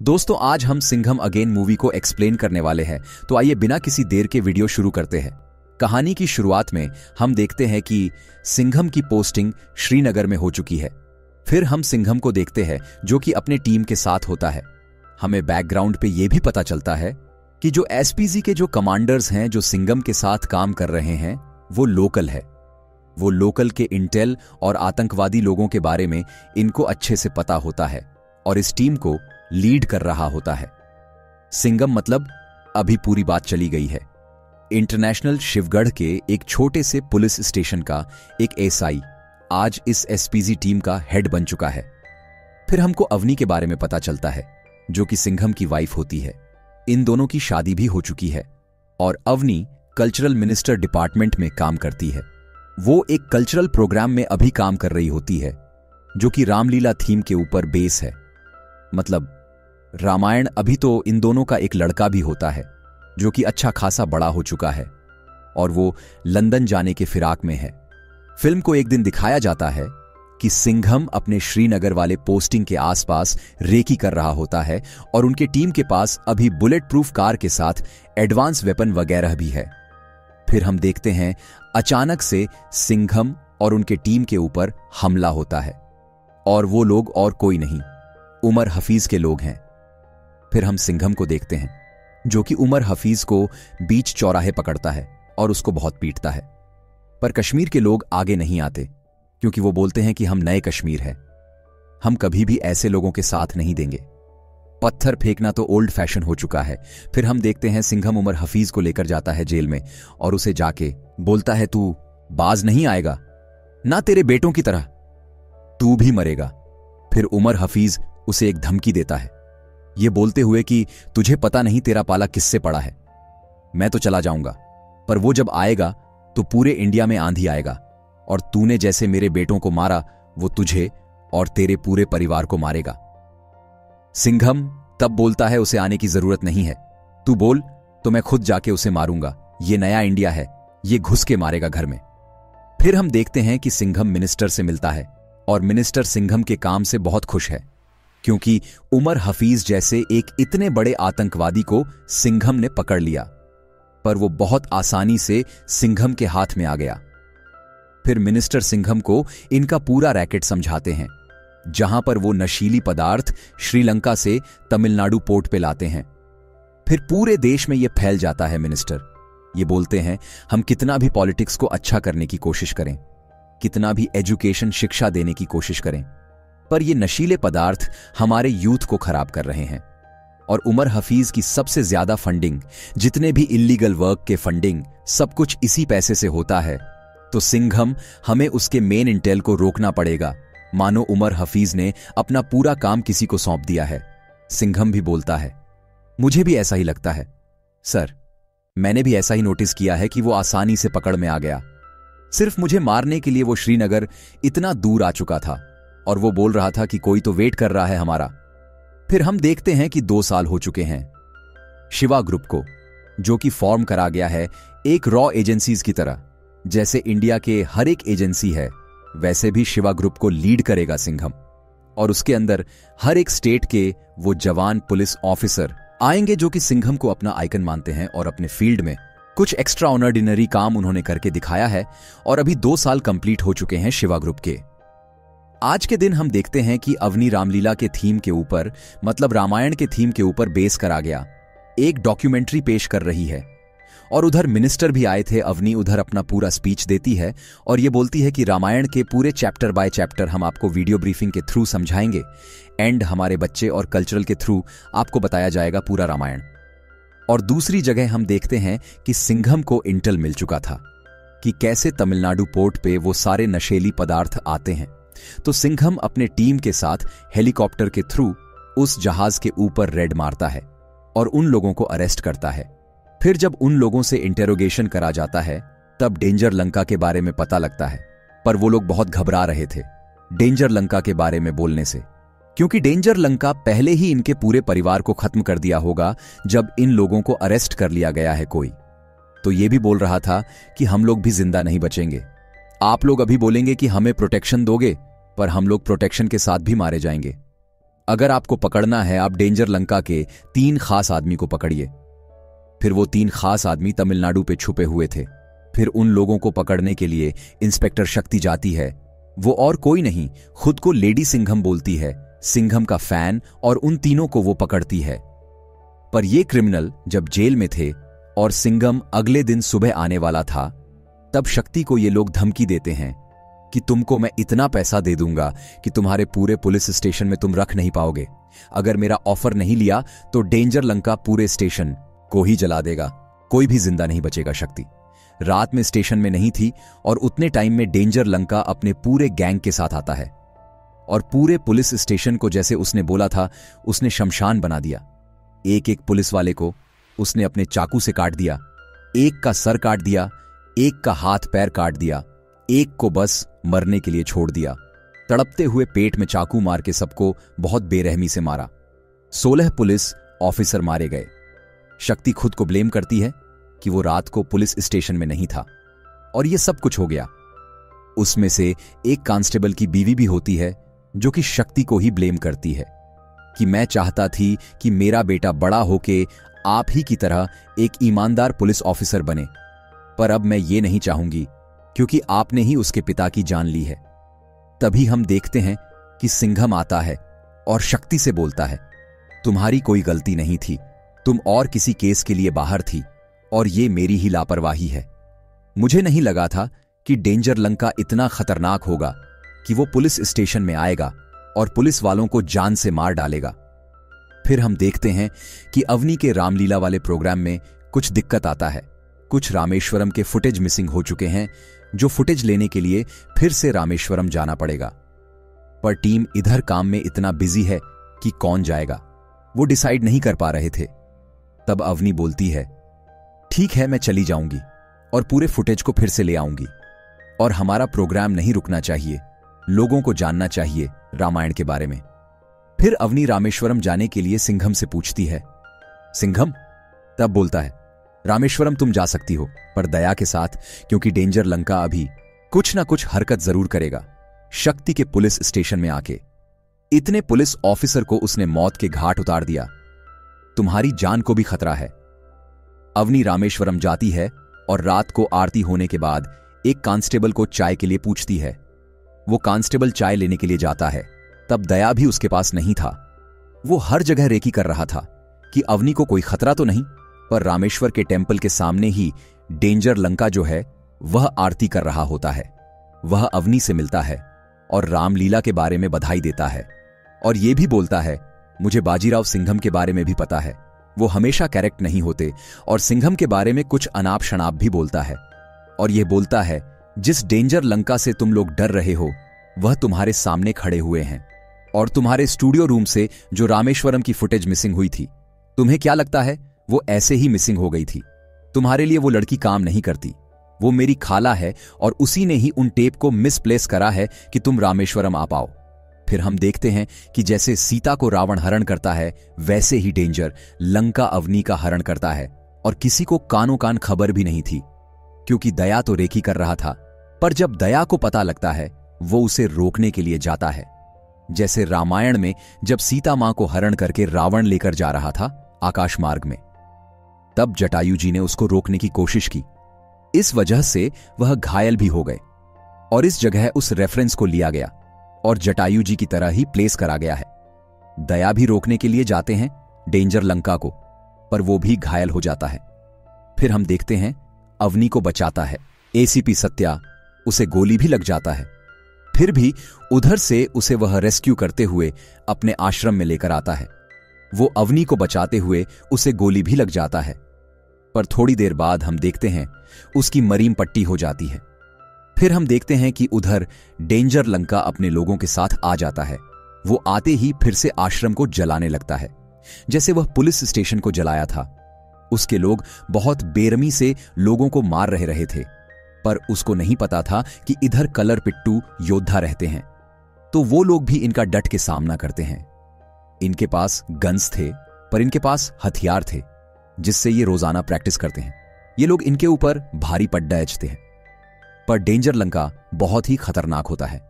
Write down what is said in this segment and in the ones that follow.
दोस्तों, आज हम सिंघम अगेन मूवी को एक्सप्लेन करने वाले हैं। तो आइए बिना किसी देर के वीडियो शुरू करते हैं। कहानी की शुरुआत में हम देखते हैं कि सिंघम की पोस्टिंग श्रीनगर में हो चुकी है। फिर हम सिंघम को देखते हैं जो कि अपने टीम के साथ होता है। हमें बैकग्राउंड पे यह भी पता चलता है कि जो एसपीजी के जो कमांडर्स हैं जो सिंघम के साथ काम कर रहे हैं वो लोकल है। वो लोकल के इंटेल और आतंकवादी लोगों के बारे में इनको अच्छे से पता होता है और इस टीम को लीड कर रहा होता है। सिंघम मतलब अभी पूरी बात चली गई है। इंटरनेशनल शिवगढ़ के एक छोटे से पुलिस स्टेशन का एक एसआई आज इस एसपीजी टीम का हेड बन चुका है। फिर हमको अवनी के बारे में पता चलता है जो कि सिंघम की वाइफ होती है। इन दोनों की शादी भी हो चुकी है और अवनी कल्चरल मिनिस्टर डिपार्टमेंट में काम करती है। वो एक कल्चरल प्रोग्राम में अभी काम कर रही होती है जो कि रामलीला थीम के ऊपर बेस है। मतलब रामायण। अभी तो इन दोनों का एक लड़का भी होता है जो कि अच्छा खासा बड़ा हो चुका है और वो लंदन जाने के फिराक में है। फिल्म को एक दिन दिखाया जाता है कि सिंघम अपने श्रीनगर वाले पोस्टिंग के आसपास रेकी कर रहा होता है और उनके टीम के पास अभी बुलेट प्रूफ कार के साथ एडवांस वेपन वगैरह भी है। फिर हम देखते हैं अचानक से सिंघम और उनके टीम के ऊपर हमला होता है और वो लोग और कोई नहीं, उमर हफीज के लोग हैं। फिर हम सिंघम को देखते हैं जो कि उमर हफीज को बीच चौराहे पकड़ता है और उसको बहुत पीटता है। पर कश्मीर के लोग आगे नहीं आते क्योंकि वो बोलते हैं कि हम नए कश्मीर हैं, हम कभी भी ऐसे लोगों के साथ नहीं देंगे। पत्थर फेंकना तो ओल्ड फैशन हो चुका है। फिर हम देखते हैं सिंघम उमर हफीज को लेकर जाता है जेल में और उसे जाके बोलता है, तू बाज नहीं आएगा ना, तेरे बेटों की तरह तू भी मरेगा। फिर उमर हफीज उसे एक धमकी देता है ये बोलते हुए कि तुझे पता नहीं तेरा पाला किससे पड़ा है, मैं तो चला जाऊंगा पर वो जब आएगा तो पूरे इंडिया में आंधी आएगा और तूने जैसे मेरे बेटों को मारा वो तुझे और तेरे पूरे परिवार को मारेगा। सिंघम तब बोलता है उसे आने की जरूरत नहीं है, तू बोल तो मैं खुद जाके उसे मारूंगा, ये नया इंडिया है, ये घुस के मारेगा घर में। फिर हम देखते हैं कि सिंघम मिनिस्टर से मिलता है और मिनिस्टर सिंघम के काम से बहुत खुश है क्योंकि उमर हफीज जैसे एक इतने बड़े आतंकवादी को सिंघम ने पकड़ लिया, पर वो बहुत आसानी से सिंघम के हाथ में आ गया। फिर मिनिस्टर सिंघम को इनका पूरा रैकेट समझाते हैं जहां पर वो नशीली पदार्थ श्रीलंका से तमिलनाडु पोर्ट पे लाते हैं। फिर पूरे देश में ये फैल जाता है। मिनिस्टर ये बोलते हैं हम कितना भी पॉलिटिक्स को अच्छा करने की कोशिश करें, कितना भी एजुकेशन शिक्षा देने की कोशिश करें, पर ये नशीले पदार्थ हमारे यूथ को खराब कर रहे हैं। और उमर हफीज की सबसे ज्यादा फंडिंग, जितने भी इल्लीगल वर्क के फंडिंग, सब कुछ इसी पैसे से होता है। तो सिंघम हमें उसके मेन इंटेल को रोकना पड़ेगा, मानो उमर हफीज ने अपना पूरा काम किसी को सौंप दिया है। सिंघम भी बोलता है मुझे भी ऐसा ही लगता है सर, मैंने भी ऐसा ही नोटिस किया है कि वो आसानी से पकड़ में आ गया। सिर्फ मुझे मारने के लिए वो श्रीनगर इतना दूर आ चुका था और वो बोल रहा था कि कोई तो वेट कर रहा है हमारा। फिर हम देखते हैं कि 2 साल हो चुके हैं शिवा ग्रुप को, जो कि फॉर्म करा गया है एक रॉ एजेंसीज की तरह। जैसे इंडिया के हर एक एजेंसी है वैसे भी शिवा ग्रुप को लीड करेगा सिंघम और उसके अंदर हर एक स्टेट के वो जवान पुलिस ऑफिसर आएंगे जो कि सिंघम को अपना आइकन मानते हैं और अपने फील्ड में कुछ एक्स्ट्रा ऑर्डिनरी काम उन्होंने करके दिखाया है। और अभी 2 साल कंप्लीट हो चुके हैं शिवा ग्रुप के। आज के दिन हम देखते हैं कि अवनी रामलीला के थीम के ऊपर, मतलब रामायण के थीम के ऊपर बेस करा गया एक डॉक्यूमेंट्री पेश कर रही है और उधर मिनिस्टर भी आए थे। अवनी उधर अपना पूरा स्पीच देती है और ये बोलती है कि रामायण के पूरे चैप्टर बाय चैप्टर हम आपको वीडियो ब्रीफिंग के थ्रू समझाएंगे एंड हमारे बच्चे और कल्चरल के थ्रू आपको बताया जाएगा पूरा रामायण। और दूसरी जगह हम देखते हैं कि सिंघम को इंटेल मिल चुका था कि कैसे तमिलनाडु पोर्ट पे वो सारे नशीली पदार्थ आते हैं। तो सिंघम अपने टीम के साथ हेलीकॉप्टर के थ्रू उस जहाज के ऊपर रेड मारता है और उन लोगों को अरेस्ट करता है। फिर जब उन लोगों से इंटेरोगेशन करा जाता है तब डेंजर लंका के बारे में पता लगता है, पर वो लोग बहुत घबरा रहे थे डेंजर लंका के बारे में बोलने से, क्योंकि डेंजर लंका पहले ही इनके पूरे परिवार को खत्म कर दिया होगा जब इन लोगों को अरेस्ट कर लिया गया है कोई। तो ये भी बोल रहा था कि हम लोग भी जिंदा नहीं बचेंगे, आप लोग अभी बोलेंगे कि हमें प्रोटेक्शन दोगे, पर हम लोग प्रोटेक्शन के साथ भी मारे जाएंगे। अगर आपको पकड़ना है, आप डेंजर लंका के 3 खास आदमी को पकड़िए। फिर वो 3 खास आदमी तमिलनाडु पे छुपे हुए थे। फिर उन लोगों को पकड़ने के लिए इंस्पेक्टर शक्ति जाती है। वो और कोई नहीं, खुद को लेडी सिंघम बोलती है, सिंघम का फैन, और उन तीनों को वो पकड़ती है। पर ये क्रिमिनल जब जेल में थे और सिंघम अगले दिन सुबह आने वाला था, तब शक्ति को ये लोग धमकी देते हैं कि तुमको मैं इतना पैसा दे दूंगा कि तुम्हारे पूरे पुलिस स्टेशन में तुम रख नहीं पाओगे। अगर मेरा ऑफर नहीं लिया तो डेंजर लंका पूरे स्टेशन को ही जला देगा, कोई भी जिंदा नहीं बचेगा। शक्ति रात में स्टेशन में नहीं थी और उतने टाइम में डेंजर लंका अपने पूरे गैंग के साथ आता है और पूरे पुलिस स्टेशन को, जैसे उसने बोला था, उसने शमशान बना दिया। एक एक पुलिस वाले को उसने अपने चाकू से काट दिया। एक का सर काट दिया, एक का हाथ पैर काट दिया, एक को बस मरने के लिए छोड़ दिया। तड़पते हुए पेट में चाकू मार के सबको बहुत बेरहमी से मारा। 16 पुलिस ऑफिसर मारे गए। शक्ति खुद को ब्लेम करती है कि वो रात को पुलिस स्टेशन में नहीं था और ये सब कुछ हो गया। उसमें से एक कांस्टेबल की बीवी भी होती है जो कि शक्ति को ही ब्लेम करती है कि मैं चाहता थी कि मेरा बेटा बड़ा होके आप ही की तरह एक ईमानदार पुलिस ऑफिसर बने, पर अब मैं ये नहीं चाहूंगी क्योंकि आपने ही उसके पिता की जान ली है। तभी हम देखते हैं कि सिंघम आता है और शक्ति से बोलता है, तुम्हारी कोई गलती नहीं थी, तुम और किसी केस के लिए बाहर थी और ये मेरी ही लापरवाही है। मुझे नहीं लगा था कि डेंजर लंका इतना खतरनाक होगा कि वो पुलिस स्टेशन में आएगा और पुलिस वालों को जान से मार डालेगा। फिर हम देखते हैं कि अवनी के रामलीला वाले प्रोग्राम में कुछ दिक्कत आता है। कुछ रामेश्वरम के फुटेज मिसिंग हो चुके हैं, जो फुटेज लेने के लिए फिर से रामेश्वरम जाना पड़ेगा। पर टीम इधर काम में इतना बिजी है कि कौन जाएगा वो डिसाइड नहीं कर पा रहे थे। तब अवनी बोलती है, ठीक है मैं चली जाऊंगी और पूरे फुटेज को फिर से ले आऊंगी और हमारा प्रोग्राम नहीं रुकना चाहिए, लोगों को जानना चाहिए रामायण के बारे में। फिर अवनी रामेश्वरम जाने के लिए सिंघम से पूछती है। सिंघम तब बोलता है, रामेश्वरम तुम जा सकती हो, पर दया के साथ, क्योंकि डेंजर लंका अभी कुछ ना कुछ हरकत जरूर करेगा। शक्ति के पुलिस स्टेशन में आके इतने पुलिस ऑफिसर को उसने मौत के घाट उतार दिया, तुम्हारी जान को भी खतरा है। अवनी रामेश्वरम जाती है और रात को आरती होने के बाद एक कांस्टेबल को चाय के लिए पूछती है। वो कांस्टेबल चाय लेने के लिए जाता है। तब दया भी उसके पास नहीं था। वो हर जगह रेकी कर रहा था कि अवनी को कोई खतरा तो नहीं, पर रामेश्वर के टेंपल के सामने ही डेंजर लंका जो है वह आरती कर रहा होता है। वह अवनी से मिलता है और रामलीला के बारे में बधाई देता है और यह भी बोलता है, मुझे बाजीराव सिंघम के बारे में भी पता है, वो हमेशा करेक्ट नहीं होते, और सिंघम के बारे में कुछ अनाप शनाप भी बोलता है। और यह बोलता है, जिस डेंजर लंका से तुम लोग डर रहे हो वह तुम्हारे सामने खड़े हुए हैं और तुम्हारे स्टूडियो रूम से जो रामेश्वरम की फुटेज मिसिंग हुई थी, तुम्हें क्या लगता है वो ऐसे ही मिसिंग हो गई थी? तुम्हारे लिए वो लड़की काम नहीं करती, वो मेरी खाला है और उसी ने ही उन टेप को मिसप्लेस करा है कि तुम रामेश्वरम आ पाओ। फिर हम देखते हैं कि जैसे सीता को रावण हरण करता है, वैसे ही डेंजर लंका अवनी का हरण करता है और किसी को कानो कान खबर भी नहीं थी, क्योंकि दया तो रेकी कर रहा था। पर जब दया को पता लगता है, वो उसे रोकने के लिए जाता है। जैसे रामायण में जब सीता मां को हरण करके रावण लेकर जा रहा था आकाश मार्ग में, तब जटायु जी ने उसको रोकने की कोशिश की। इस वजह से वह घायल भी हो गए और इस जगह उस रेफरेंस को लिया गया और जटायु जी की तरह ही प्लेस करा गया है। दया भी रोकने के लिए जाते हैं डेंजर लंका को, पर वो भी घायल हो जाता है। फिर हम देखते हैं अवनी को बचाता है एसीपी सत्या, उसे गोली भी लग जाता है। फिर भी उधर से उसे वह रेस्क्यू करते हुए अपने आश्रम में लेकर आता है। वो अवनी को बचाते हुए उसे गोली भी लग जाता है, पर थोड़ी देर बाद हम देखते हैं उसकी मरीम पट्टी हो जाती है। फिर हम देखते हैं कि उधर डेंजर लंका अपने लोगों के साथ आ जाता है। वो आते ही फिर से आश्रम को जलाने लगता है, जैसे वह पुलिस स्टेशन को जलाया था। उसके लोग बहुत बेरहमी से लोगों को मार रहे थे, पर उसको नहीं पता था कि इधर कलर पिट्टू योद्धा रहते हैं, तो वो लोग भी इनका डट के सामना करते हैं। इनके पास गन्स थे, पर इनके पास हथियार थे जिससे ये रोजाना प्रैक्टिस करते हैं। ये लोग इनके ऊपर भारी पड्डा एजते हैं। पर डेंजर लंका बहुत ही खतरनाक होता है।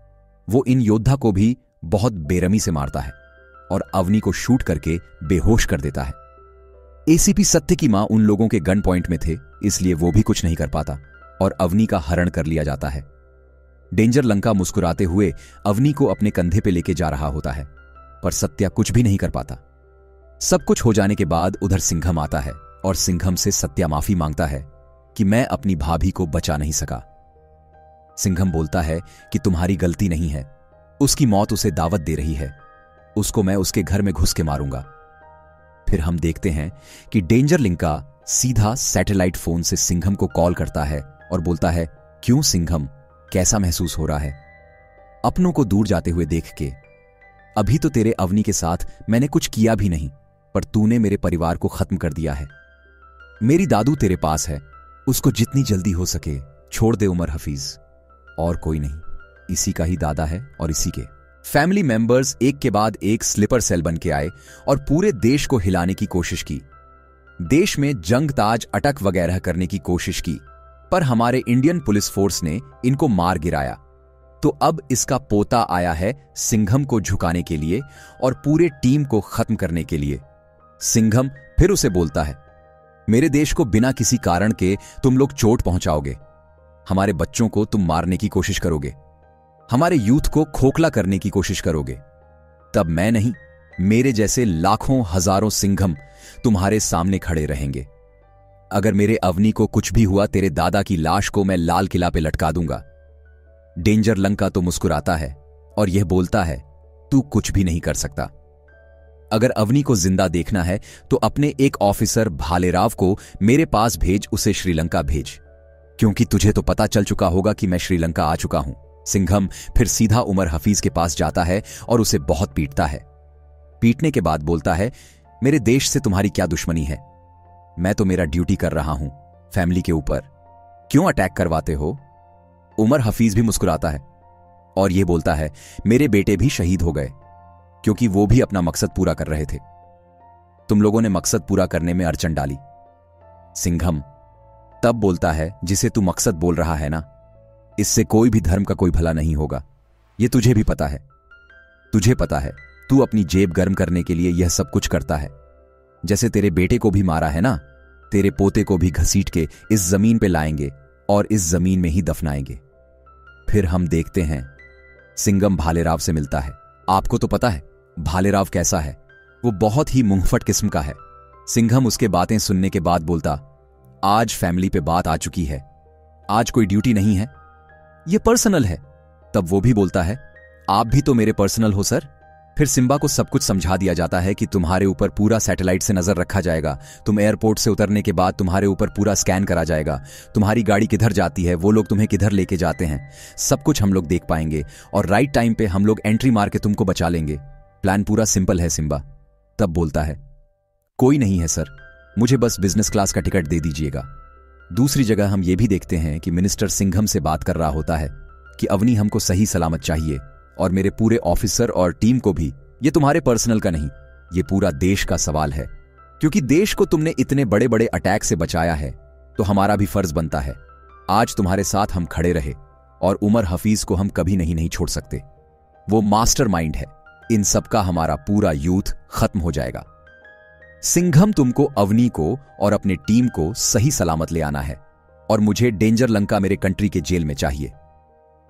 वो इन योद्धा को भी बहुत बेरहमी से मारता है और अवनी को शूट करके बेहोश कर देता है। एसीपी सत्य की मां उन लोगों के गन पॉइंट में थे, इसलिए वो भी कुछ नहीं कर पाता और अवनी का हरण कर लिया जाता है। डेंजर लंका मुस्कुराते हुए अवनी को अपने कंधे पे लेके जा रहा होता है, पर सत्या कुछ भी नहीं कर पाता। सब कुछ हो जाने के बाद उधर सिंघम आता है और सिंघम से सत्या माफी मांगता है कि मैं अपनी भाभी को बचा नहीं सका। सिंघम बोलता है कि तुम्हारी गलती नहीं है, उसकी मौत उसे दावत दे रही है, उसको मैं उसके घर में घुस के मारूंगा। फिर हम देखते हैं कि डेंजर लिंका सीधा सैटेलाइट फोन से सिंघम को कॉल करता है और बोलता है, क्यों सिंघम, कैसा महसूस हो रहा है अपनों को दूर जाते हुए देख के? अभी तो तेरे अवनी के साथ मैंने कुछ किया भी नहीं, पर तूने मेरे परिवार को खत्म कर दिया है। मेरी दादू तेरे पास है, उसको जितनी जल्दी हो सके छोड़ दे उमर हफीज, और कोई नहीं, इसी का ही दादा है और इसी के। फैमिली मेंबर्स एक के बाद एक स्लीपर सेल बन के आए और पूरे देश को हिलाने की कोशिश की। देश में जंग ताज अटक वगैरह करने की कोशिश की, पर हमारे इंडियन पुलिस फोर्स ने इनको मार गिराया। तो अब इसका पोता आया है सिंघम को झुकाने के लिए और पूरे टीम को खत्म करने के लिए। सिंघम फिर उसे बोलता है, मेरे देश को बिना किसी कारण के तुम लोग चोट पहुंचाओगे, हमारे बच्चों को तुम मारने की कोशिश करोगे, हमारे यूथ को खोखला करने की कोशिश करोगे, तब मैं नहीं, मेरे जैसे लाखों हजारों सिंघम तुम्हारे सामने खड़े रहेंगे। अगर मेरे अवनी को कुछ भी हुआ, तेरे दादा की लाश को मैं लाल किला पे लटका दूंगा। डेंजर लंका तो मुस्कुराता है और यह बोलता है, तू कुछ भी नहीं कर सकता। अगर अवनी को जिंदा देखना है तो अपने एक ऑफिसर भालेराव को मेरे पास भेज, उसे श्रीलंका भेज, क्योंकि तुझे तो पता चल चुका होगा कि मैं श्रीलंका आ चुका हूं। सिंघम फिर सीधा उमर हफीज के पास जाता है और उसे बहुत पीटता है। पीटने के बाद बोलता है, मेरे देश से तुम्हारी क्या दुश्मनी है? मैं तो मेरा ड्यूटी कर रहा हूं फैमिली के ऊपर, क्यों अटैक करवाते हो? उमर हफीज भी मुस्कुराता है और यह बोलता है, मेरे बेटे भी शहीद हो गए क्योंकि वो भी अपना मकसद पूरा कर रहे थे। तुम लोगों ने मकसद पूरा करने में अड़चन डाली। सिंघम तब बोलता है, जिसे तू मकसद बोल रहा है ना, इससे कोई भी धर्म का कोई भला नहीं होगा, यह तुझे भी पता है। तुझे पता है तू अपनी जेब गर्म करने के लिए यह सब कुछ करता है। जैसे तेरे बेटे को भी मारा है ना, तेरे पोते को भी घसीट के इस जमीन पे लाएंगे और इस जमीन में ही दफनाएंगे। फिर हम देखते हैं सिंघम भालेराव से मिलता है। आपको तो पता है भालेराव कैसा है, वो बहुत ही मुंहफट किस्म का है। सिंघम उसके बातें सुनने के बाद बोलता, आज फैमिली पे बात आ चुकी है, आज कोई ड्यूटी नहीं है, ये पर्सनल है। तब वो भी बोलता है, आप भी तो मेरे पर्सनल हो सर। फिर सिम्बा को सब कुछ समझा दिया जाता है कि तुम्हारे ऊपर पूरा सैटेलाइट से नजर रखा जाएगा, तुम एयरपोर्ट से उतरने के बाद तुम्हारे ऊपर पूरा स्कैन करा जाएगा, तुम्हारी गाड़ी किधर जाती है, वो लोग तुम्हें किधर लेके जाते हैं, सब कुछ हम लोग देख पाएंगे और राइट टाइम पे हम लोग एंट्री मार के तुमको बचा लेंगे। प्लान पूरा सिंपल है सिम्बा। तब बोलता है, कोई नहीं है सर, मुझे बस बिजनेस क्लास का टिकट दे दीजिएगा। दूसरी जगह हम ये भी देखते हैं कि मिनिस्टर सिंघम से बात कर रहा होता है कि अवनी हमको सही सलामत चाहिए और मेरे पूरे ऑफिसर और टीम को भी। ये तुम्हारे पर्सनल का नहीं, ये पूरा देश का सवाल है, क्योंकि देश को तुमने इतने बड़े बड़े अटैक से बचाया है, तो हमारा भी फर्ज बनता है आज तुम्हारे साथ हम खड़े रहे। और उमर हफीज को हम कभी नहीं छोड़ सकते, वो मास्टरमाइंड है, इन सबका हमारा पूरा यूथ खत्म हो जाएगा। सिंघम तुमको अवनी को और अपने टीम को सही सलामत ले आना है और मुझे डेंजर लंका मेरे कंट्री के जेल में चाहिए।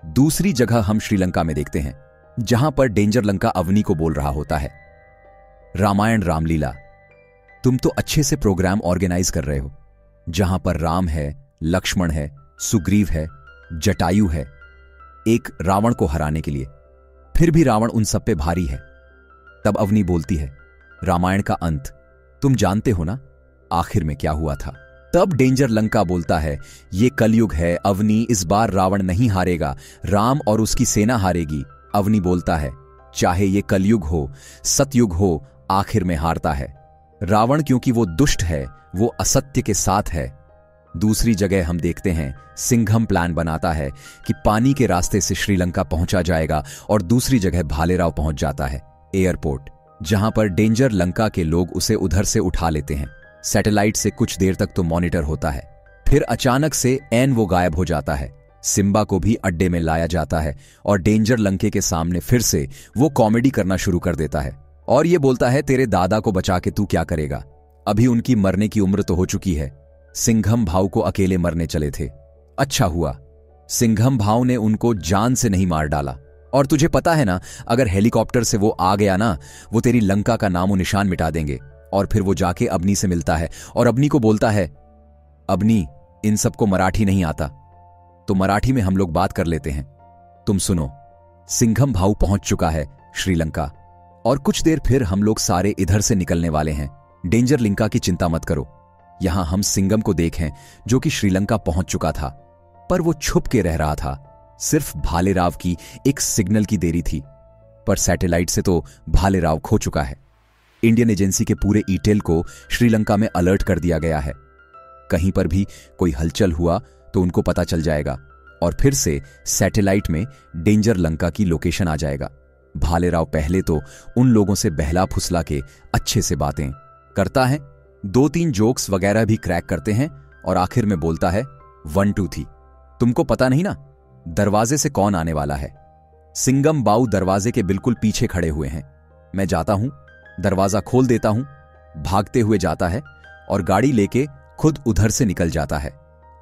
दूसरी जगह हम श्रीलंका में देखते हैं, जहां पर डेंजर लंका अवनी को बोल रहा होता है, रामायण रामलीला, तुम तो अच्छे से प्रोग्राम ऑर्गेनाइज कर रहे हो, जहां पर राम है, लक्ष्मण है, सुग्रीव है, जटायु है, एक रावण को हराने के लिए, फिर भी रावण उन सब पे भारी है। तब अवनी बोलती है, रामायण का अंत तुम जानते हो ना, आखिर में क्या हुआ था। तब डेंजर लंका बोलता है, ये कलयुग है अवनी, इस बार रावण नहीं हारेगा, राम और उसकी सेना हारेगी। अवनी बोलता है, चाहे ये कलयुग हो, सतयुग हो, आखिर में हारता है रावण, क्योंकि वो दुष्ट है, वो असत्य के साथ है। दूसरी जगह हम देखते हैं सिंघम प्लान बनाता है कि पानी के रास्ते से श्रीलंका पहुंचा जाएगा और दूसरी जगह भालेराव पहुंच जाता है एयरपोर्ट, जहां पर डेंजर लंका के लोग उसे उधर से उठा लेते हैं। सैटेलाइट से कुछ देर तक तो मॉनिटर होता है, फिर अचानक से ऐन वो गायब हो जाता है। सिम्बा को भी अड्डे में लाया जाता है और डेंजर लंके के सामने फिर से वो कॉमेडी करना शुरू कर देता है और ये बोलता है तेरे दादा को बचा के तू क्या करेगा, अभी उनकी मरने की उम्र तो हो चुकी है। सिंघम भाऊ को अकेले मरने चले थे, अच्छा हुआ सिंघम भाऊ ने उनको जान से नहीं मार डाला। और तुझे पता है ना, अगर हेलीकॉप्टर से वो आ गया ना, वो तेरी लंका का नामो निशान मिटा देंगे। और फिर वो जाके अबनी से मिलता है और अबनी को बोलता है, अबनी इन सबको मराठी नहीं आता, तो मराठी में हम लोग बात कर लेते हैं, तुम सुनो। सिंघम भाऊ पहुंच चुका है श्रीलंका और कुछ देर फिर हम लोग सारे इधर से निकलने वाले हैं। डेंजर लिंका की चिंता मत करो। यहां हम सिंघम को देखें जो कि श्रीलंका पहुंच चुका था, पर वो छुप के रह रहा था। सिर्फ भालेराव की एक सिग्नल की देरी थी, पर सैटेलाइट से तो भालेराव खो चुका है। इंडियन एजेंसी के पूरे ईटेल को श्रीलंका में अलर्ट कर दिया गया है। कहीं पर भी कोई हलचल हुआ तो उनको पता चल जाएगा और फिर से सैटेलाइट में डेंजर लंका की लोकेशन आ जाएगा। भालेराव पहले तो उन लोगों से बहला फुसला के अच्छे से बातें करता है, 2-3 जोक्स वगैरह भी क्रैक करते हैं और आखिर में बोलता है 1 2 3। तुमको पता नहीं ना दरवाजे से कौन आने वाला है। सिंघम बाऊ दरवाजे के बिल्कुल पीछे खड़े हुए हैं। मैं जाता हूं, दरवाजा खोल देता हूं, भागते हुए जाता है और गाड़ी लेके खुद उधर से निकल जाता है।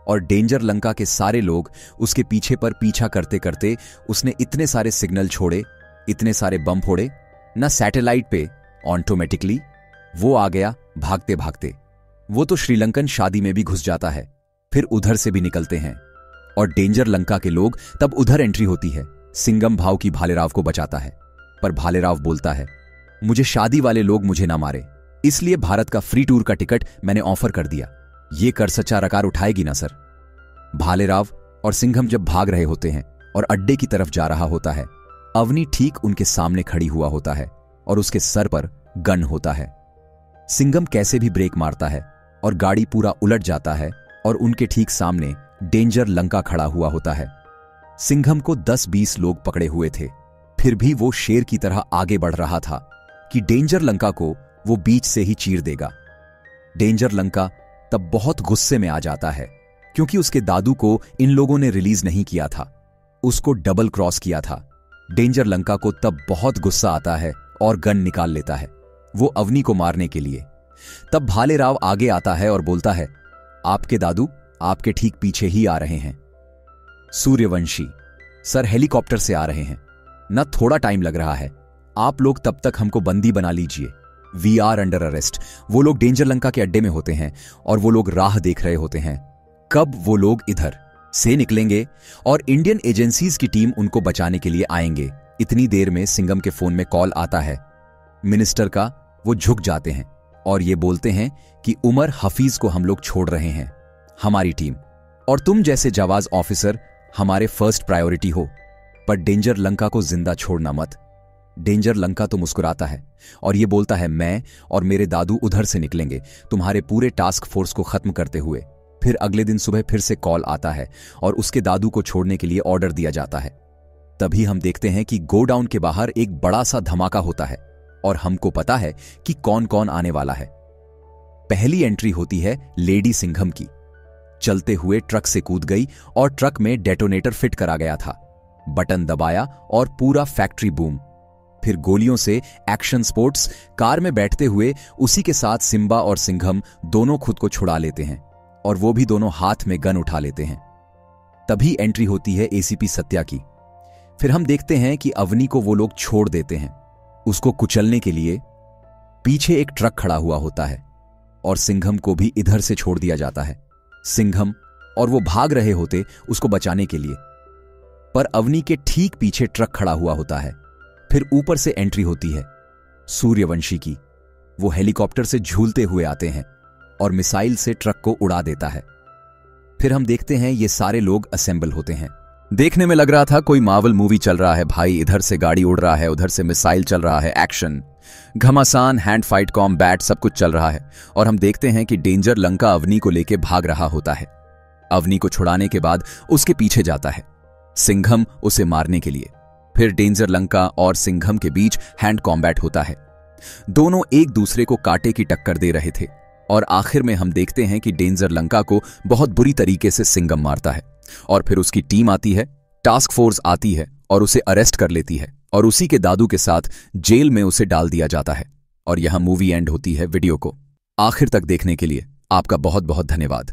और डेंजर लंका के सारे लोग उसके पीछे पर पीछा करते करते उसने इतने सारे सिग्नल छोड़े, इतने सारे बम फोड़े ना सैटेलाइट पे, ऑटोमेटिकली वो आ गया भागते भागते। वो तो श्रीलंकन शादी में भी घुस जाता है, फिर उधर से भी निकलते हैं और डेंजर लंका के लोग तब उधर एंट्री होती है। सिंघम भाऊ की भालेराव को बचाता है, पर भालेराव बोलता है मुझे शादी वाले लोग मुझे ना मारे, इसलिए भारत का फ्री टूर का टिकट मैंने ऑफर कर दिया। ये कर सच्चा रकार उठाएगी ना सर। भालेराव और सिंघम जब भाग रहे होते हैं और अड्डे की तरफ जा रहा होता है, अवनी ठीक उनके सामने खड़ी हुआ होता है और उसके सर पर गन होता है। सिंघम कैसे भी ब्रेक मारता है और गाड़ी पूरा उलट जाता है और उनके ठीक सामने डेंजर लंका खड़ा हुआ होता है। सिंघम को 10-20 लोग पकड़े हुए थे, फिर भी वो शेर की तरह आगे बढ़ रहा था कि डेंजर लंका को वो बीच से ही चीर देगा। डेंजर लंका तब बहुत गुस्से में आ जाता है क्योंकि उसके दादू को इन लोगों ने रिलीज नहीं किया था, उसको डबल क्रॉस किया था। डेंजर लंका को तब बहुत गुस्सा आता है और गन निकाल लेता है वो अवनी को मारने के लिए। तब भालेराव आगे आता है और बोलता है आपके दादू आपके ठीक पीछे ही आ रहे हैं। सूर्यवंशी सर हेलीकॉप्टर से आ रहे हैं, न थोड़ा टाइम लग रहा है, आप लोग तब तक हमको बंदी बना लीजिए, वी आर अंडर अरेस्ट। वो लोग डेंजर लंका के अड्डे में होते हैं और वो लोग राह देख रहे होते हैं कब वो लोग इधर से निकलेंगे और इंडियन एजेंसीज की टीम उनको बचाने के लिए आएंगे। इतनी देर में सिंघम के फोन में कॉल आता है मिनिस्टर का। वो झुक जाते हैं और ये बोलते हैं कि उमर हफीज को हम लोग छोड़ रहे हैं, हमारी टीम और तुम जैसे जावाज ऑफिसर हमारे फर्स्ट प्रायोरिटी हो, पर डेंजर लंका को जिंदा छोड़ना मत। डेंजर लंका तो मुस्कुराता है और ये बोलता है मैं और मेरे दादू उधर से निकलेंगे तुम्हारे पूरे टास्क फोर्स को खत्म करते हुए। फिर अगले दिन सुबह फिर से कॉल आता है और उसके दादू को छोड़ने के लिए ऑर्डर दिया जाता है। तभी हम देखते हैं कि गोडाउन के बाहर एक बड़ा सा धमाका होता है और हमको पता है कि कौन कौन आने वाला है। पहली एंट्री होती है लेडी सिंघम की, चलते हुए ट्रक से कूद गई और ट्रक में डेटोनेटर फिट करा गया था, बटन दबाया और पूरा फैक्ट्री बूम। फिर गोलियों से एक्शन स्पोर्ट्स, कार में बैठते हुए उसी के साथ सिम्बा और सिंघम दोनों खुद को छुड़ा लेते हैं और वो भी दोनों हाथ में गन उठा लेते हैं। तभी एंट्री होती है एसीपी सत्या की। फिर हम देखते हैं कि अवनी को वो लोग छोड़ देते हैं। उसको कुचलने के लिए पीछे एक ट्रक खड़ा हुआ होता है और सिंघम को भी इधर से छोड़ दिया जाता है। सिंघम और वो भाग रहे होते उसको बचाने के लिए, पर अवनी के ठीक पीछे ट्रक खड़ा हुआ होता है। फिर ऊपर से एंट्री होती है सूर्यवंशी की। वो हेलीकॉप्टर से झूलते हुए आते हैं और मिसाइल से ट्रक को उड़ा देता है। फिर हम देखते हैं ये सारे लोग असेंबल होते हैं। देखने में लग रहा था कोई मार्वल मूवी चल रहा है भाई, इधर से गाड़ी उड़ रहा है, उधर से मिसाइल चल रहा है, एक्शन, घमासान, हैंड फाइट, कॉम्बैट, सब कुछ चल रहा है। और हम देखते हैं कि डेंजर लंका अवनी को लेके भाग रहा होता है। अवनी को छुड़ाने के बाद उसके पीछे जाता है सिंघम उसे मारने के लिए। फिर डेंजर लंका और सिंघम के बीच हैंड कॉम्बैट होता है। दोनों एक दूसरे को कांटे की टक्कर दे रहे थे और आखिर में हम देखते हैं कि डेंजर लंका को बहुत बुरी तरीके से सिंघम मारता है और फिर उसकी टीम आती है, टास्क फोर्स आती है और उसे अरेस्ट कर लेती है। और उसी के दादू के साथ जेल में उसे डाल दिया जाता है। और यहां मूवी एंड होती है। वीडियो को आखिर तक देखने के लिए आपका बहुत बहुत धन्यवाद।